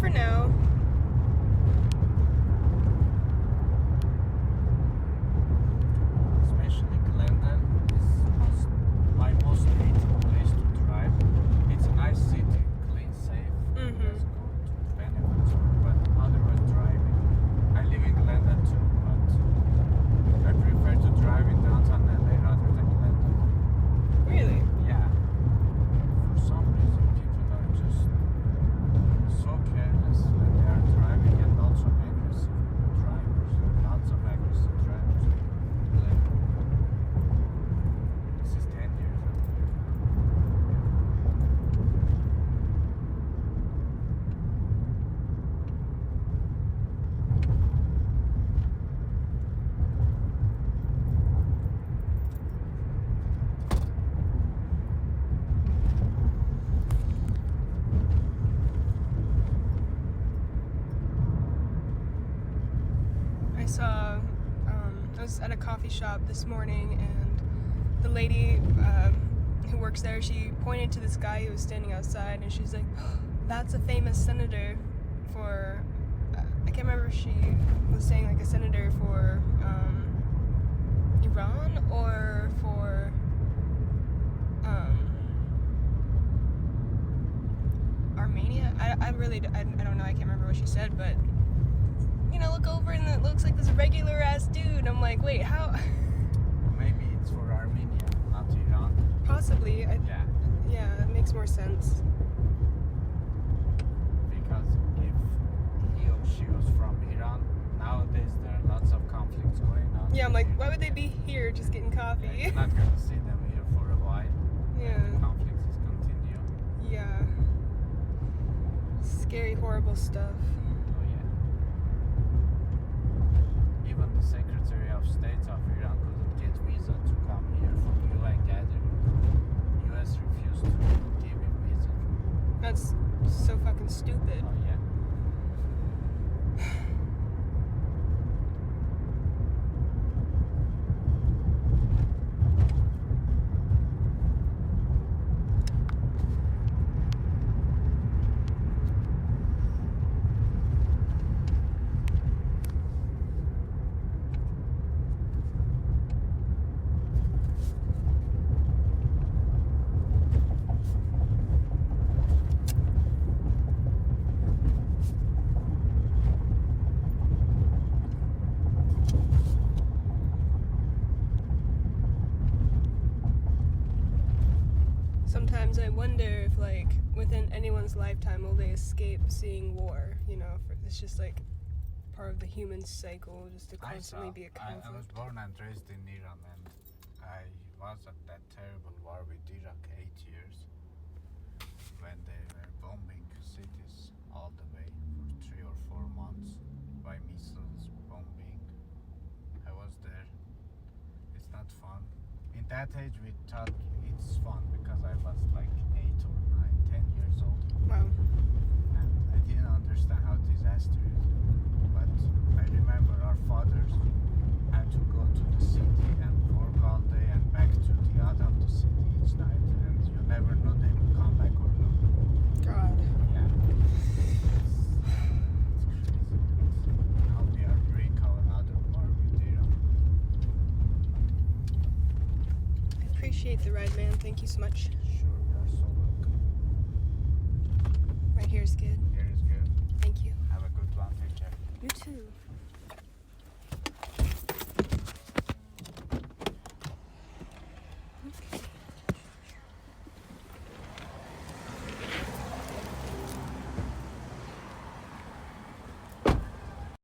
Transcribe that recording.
for now. Especially Glendale is my most hated place to drive. It's a nice city, clean, safe. Mhm. There's good benefits, but otherwise driving. I live in Glendale too, but I prefer to drive in downtown LA rather than Glendale. Really? Yeah. For some reason, people are just so careless when they are driving, and also aggressive drivers. Lots of aggressive drivers. Like, this is 10 years ago. I was at a coffee shop this morning, and the lady who works there, she pointed to this guy who was standing outside, and she's like, oh, that's a famous senator for, I can't remember if she was saying like a senator for Iran or for Armenia. I really, I don't know, I can't remember what she said, but you know, look over and it looks like this regular ass dude. I'm like, wait, how? Maybe it's for Armenia, not Iran. Possibly. Yeah. Yeah, that makes more sense. Because if he or she was from Iran, nowadays there are lots of conflicts going on. Yeah, I'm like, why would they be here just getting coffee? You're not going to see them here for a while. Yeah. The conflicts is continue. Yeah. Scary, horrible stuff. Oh yeah. Even the Secretary of State of Iran couldn't get visa to come here for UN gathering. US refused to give him visa. That's so fucking stupid. Oh yeah. Sometimes I wonder if, like, within anyone's lifetime, will they escape seeing war? You know, it's just like part of the human cycle, just to constantly be a I was conflict. born and raised in Iran, and I was at that terrible war with Iraq 8 years when they were bombing cities all the way for 3 or 4 months by missiles bombing. I was there. It's not fun. In that age we thought it's fun because I was like 8 or 9, 10 years old, Wow. and I didn't understand how disaster is. But I remember our fathers had to go to the city and work all day and back to the other of the city each night, and you never know they will come back or not. God. Yeah. It's crazy. Now we are brink of another war with Iran. I appreciate the ride, man. Thank you so much. Sure, you are so welcome. Right here is good. Here is good. Thank you. Have a good one. Take care. You too.